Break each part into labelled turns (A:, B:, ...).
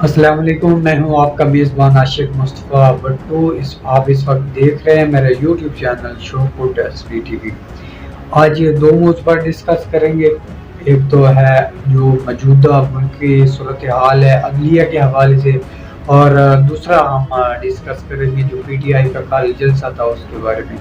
A: السلام علیکم، میں ہوں آپ کا میزبان عاشق مصطفیٰ بٹو۔ آپ اس وقت دیکھ رہے ہیں میرا یوٹیوب چینل شو فوڈ ایسپی ٹی وی۔ آج یہ دو موضوع پر ڈسکس کریں گے۔ ایک تو ہے جو موجودہ ملک کی صورتحال ہے عدلیہ کے حوالے سے، اور دوسرا ہم ڈسکس کریں گے جو پی ٹی آئی کا کل جلسہ تھا اس کے بارے میں۔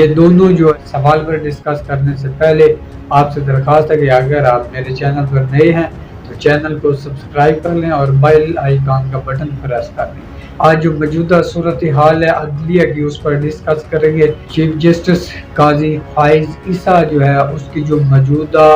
A: یہ دونوں جو سوال پر ڈسکس کرنے سے پہلے آپ سے درخواست ہے کہ اگر آپ میرے چینل پر نئے ہیں تو چینل کو سبسکرائب کر لیں اور بیل آئیکن کا بٹن پریس کر لیں۔ آج جو موجودہ صورتحال ہے عدلیہ کی اس پر ڈسکس کریں گے۔ چیف جسٹس قاضی فائز عیسیٰ جو ہے اس کی جو موجودہ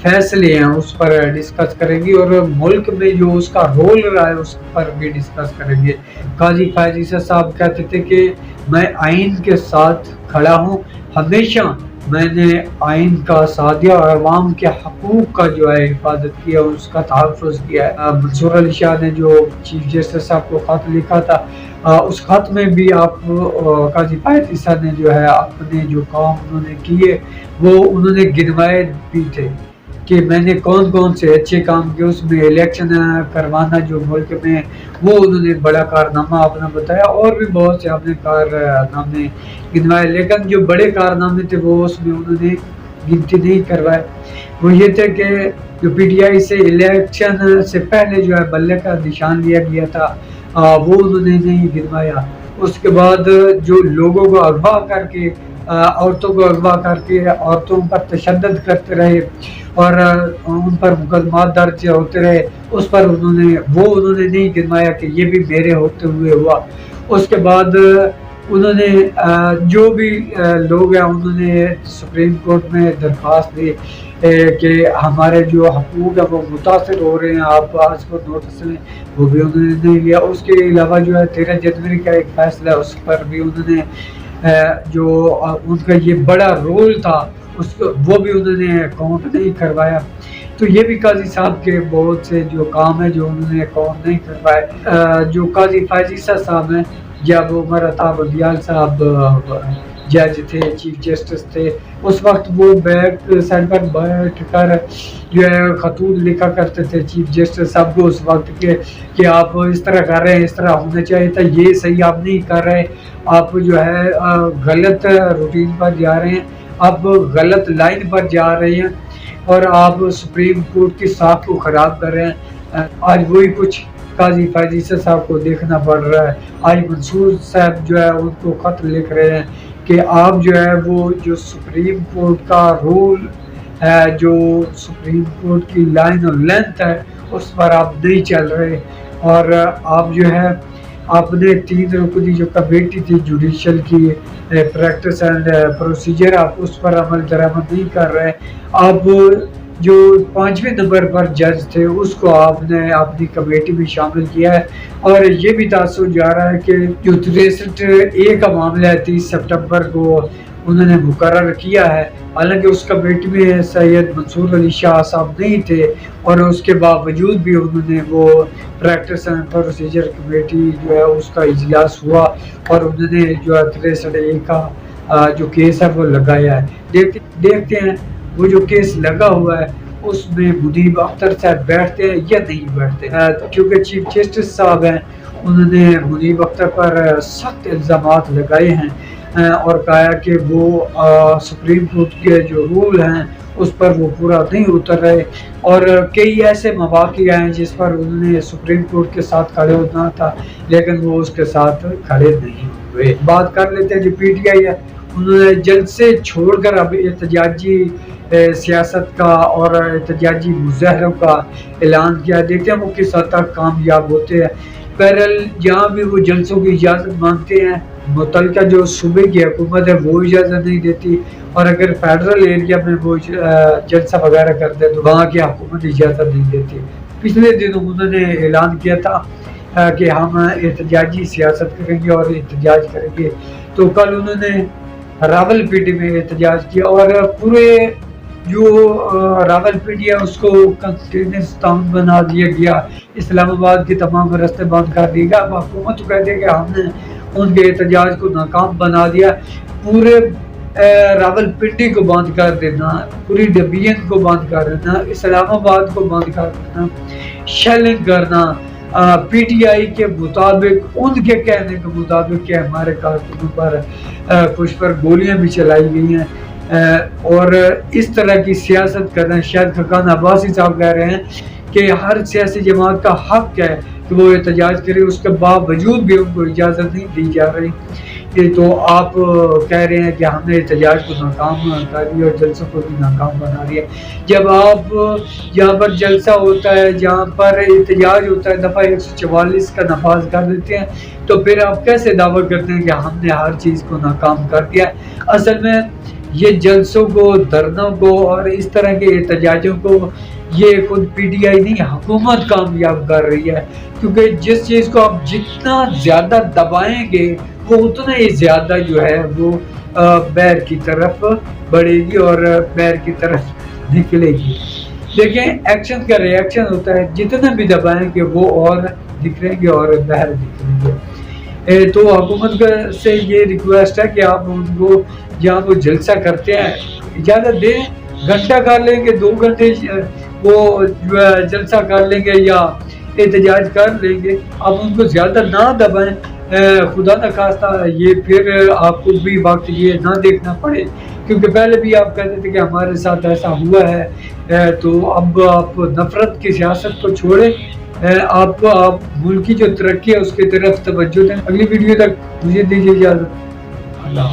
A: فیصلے ہیں اس پر ڈسکس کریں گے، اور ملک میں جو اس کا رول رہا ہے اس پر بھی ڈسکس کریں گے۔ قاضی فائز عیسیٰ صاحب کہتے تھے کہ میں آئین کے ساتھ کھڑا ہوں، ہمیشہ میں نے آئین کا ساتھ دیا اور عوام کے حقوق کا جو ہے حفاظت کیا، اس کا تحفظ کیا ہے۔ منصور علی شاہ نے جو چیف جسٹس صاحب کو خط لکھا تھا، اس خط میں بھی آپ قاضی فائز عیسیٰ نے جو ہے اپنے جو کام انہوں نے کیے وہ انہوں نے گنوائے بھی تھے کہ میں نے کون کون سے اچھے کام کیے۔ اس میں الیکشن کروانا جو ملک میں، وہ انہوں نے بڑا کارنامہ اپنا بتایا، اور بھی بہت سے اپنے کارنامے گنوائے، لیکن جو بڑے کارنامے تھے وہ اس میں انہوں نے گنتی نہیں کروائے۔ وہ یہ تھے کہ جو پی ٹی آئی سے الیکشن سے پہلے جو ہے بلے کا نشان لیا گیا تھا وہ انہوں نے نہیں گنوایا۔ اس کے بعد جو لوگوں کو اغوا کر کے، عورتوں کو اغوا کر کے عورتوں پر تشدد کرتے رہے اور ان پر مقدمات درج ہوتے رہے، اس پر انہوں نے نہیں گنوایا کہ یہ بھی میرے ہوتے ہوئے ہوا۔ اس کے بعد انہوں نے جو بھی لوگ ہیں انہوں نے سپریم کورٹ میں درخواست دی کہ ہمارے جو حقوق ہیں وہ متاثر ہو رہے ہیں، آپ آج کو نوٹس لیں، وہ بھی انہوں نے نہیں لیا۔ اس کے علاوہ جو ہے 13 جنوری کا ایک فیصلہ ہے، اس پر بھی انہوں نے جو ان کا یہ بڑا رول تھا وہ بھی انہوں نے کاؤنٹ نہیں کروایا۔ تو یہ بھی قاضی صاحب کے بہت سے جو کام ہے جو انہوں نے کاؤنٹ نہیں کروائے۔ جو قاضی فائز عیسیٰ صاحب ہیں، جب عمر عطا بندیال صاحب جج تھے، چیف جسٹس تھے، اس وقت وہ بیک سائڈ پر بیٹھ کر جو ہے خطوط لکھا کرتے تھے چیف جسٹس صاحب کو اس وقت کے کہ آپ اس طرح کر رہے ہیں، اس طرح ہونا چاہیے تھا، یہ صحیح آپ نہیں کر رہے، آپ جو ہے غلط روٹین پر جا رہے ہیں، آپ غلط لائن پر جا رہے ہیں، اور آپ سپریم کورٹ کی ساکھ کو خراب کر رہے ہیں۔ آج وہی کچھ قاضی فائز عیسیٰ صاحب کو دیکھنا پڑ رہا ہے۔ آج منصور صاحب جو ہے ان کو خط لکھ رہے ہیں کہ آپ جو ہے وہ جو سپریم کورٹ کا رول ہے، جو سپریم کورٹ کی لائن اور لینتھ ہے، اس پر آپ نہیں چل رہے، اور آپ جو ہے آپ نے 3 رکنی جو کمیٹی تھی جوڈیشل کی پریکٹس اینڈ پروسیجر، آپ اس پر عمل درآمد نہیں کر رہے۔ آپ جو 5ویں نمبر پر جج تھے اس کو آپ نے اپنی کمیٹی میں شامل کیا ہے، اور یہ بھی تاثر جا رہا ہے کہ جو 63A کا معاملہ ہے 30 سپٹمبر کو انہوں نے مقرر کیا ہے، حالانکہ اس کمیٹی میں سید منصور علی شاہ صاحب نہیں تھے، اور اس کے باوجود بھی انہوں نے وہ پریکٹس اینڈ پروسیجر کمیٹی جو ہے اس کا اجلاس ہوا، اور انہوں نے جو 63A کا جو کیس ہے وہ لگایا ہے۔ دیکھتے ہیں وہ جو کیس لگا ہوا ہے اس میں منیب اختر صاحب بیٹھتے ہیں یا نہیں بیٹھتے، کیونکہ چیف جسٹس صاحب ہیں، انہوں نے منیب اختر پر سخت الزامات لگائے ہیں اور کہا کہ وہ سپریم کورٹ کے جو رول ہیں اس پر وہ پورا نہیں اتر رہے، اور کئی ایسے مواقع ہیں جس پر انہوں نے سپریم کورٹ کے ساتھ کھڑے ہونا تھا لیکن وہ اس کے ساتھ کھڑے نہیں ہوئے۔ بات کر لیتے ہیں جو پی ٹی آئی ہے، انہوں نے جلد سے چھوڑ کر اب احتجاجی سیاست کا اور احتجاجی مظاہروں کا اعلان کیا۔ دیکھتے ہیں وہ کس حد تک کامیاب ہوتے ہیں۔ بہرحال جہاں بھی وہ جلسوں کی اجازت مانگتے ہیں، متعلقہ جو صوبے کی حکومت ہے وہ اجازت نہیں دیتی، اور اگر فیڈرل ایریا میں وہ جلسہ وغیرہ کرتے ہیں تو وہاں کی حکومت اجازت نہیں دیتی۔ پچھلے دنوں انہوں نے اعلان کیا تھا کہ ہم احتجاجی سیاست کریں گے اور احتجاج کریں گے. تو کل انہوں نے راول پنڈی میں احتجاج کیا اور پورے جو راول پنڈی ہے اس کو کنٹینرز ٹاؤن بنا دیا گیا. اسلام آباد کے تمام راستے بند کر دیے گئے. اب حکومت تو کہتے ہیں کہ ہم نے ان کے احتجاج کو ناکام بنا دیا. پورے راول پنڈی کو بند کر دینا, پوری ڈویژن کو بند کر دینا, اسلام آباد کو بند کر دینا, شیلنگ کرنا پی ٹی آئی کے مطابق, ان کے کہنے کے مطابق کہ ہمارے کارکنوں پر کچھ پر گولیاں بھی چلائی گئی ہیں اور اس طرح کی سیاست کرنا. شاید خاقان عباسی صاحب کہہ رہے ہیں کہ ہر سیاسی جماعت کا حق ہے کہ وہ احتجاج کرے, اس کے باوجود بھی ان کو اجازت نہیں دی جا رہی. تو آپ کہہ رہے ہیں کہ ہم نے احتجاج کو ناکام کر دیا اور جلسوں کو بھی ناکام بنا دیا. جب آپ جہاں پر جلسہ ہوتا ہے, جہاں پر احتجاج ہوتا ہے, دفعہ 144 کا نفاذ کر دیتے ہیں, تو پھر آپ کیسے دعویٰ کرتے ہیں کہ ہم نے ہر چیز کو ناکام کر دیا؟ اصل میں یہ جلسوں کو, دھرنوں کو اور اس طرح کے احتجاجوں کو یہ خود پی ٹی آئی نہیں, حکومت کامیاب کر رہی ہے. کیونکہ جس چیز کو آپ جتنا زیادہ دبائیں گے وہ اتنا ہی زیادہ جو ہے وہ بیر کی طرف بڑھے گی اور بیر کی طرف نکلے گی. دیکھیں ایکشن کا ری ایکشن ہوتا ہے, جتنا بھی دبائیں گے وہ اور نکلیں گے اور باہر نکلیں گے. تو حکومت سے یہ ریکویسٹ ہے کہ آپ ان کو جہاں وہ جلسہ کرتے ہیں اجازت دیں, گھنٹہ کر لیں گے, 2 گھنٹے وہ جلسہ کر لیں گے یا احتجاج کر لیں گے, آپ ان کو زیادہ نہ دبائیں. خدا نہ خواستہ یہ پھر آپ کو بھی وقت یہ نہ دیکھنا پڑے, کیونکہ پہلے بھی آپ کہتے تھے کہ ہمارے ساتھ ایسا ہوا ہے. تو اب آپ نفرت کی سیاست کو چھوڑیں, آپ ملک کی جو ترقی ہے اس کی طرف توجہ دیں. اگلی ویڈیو تک مجھے دیجیے اجازت. اللہ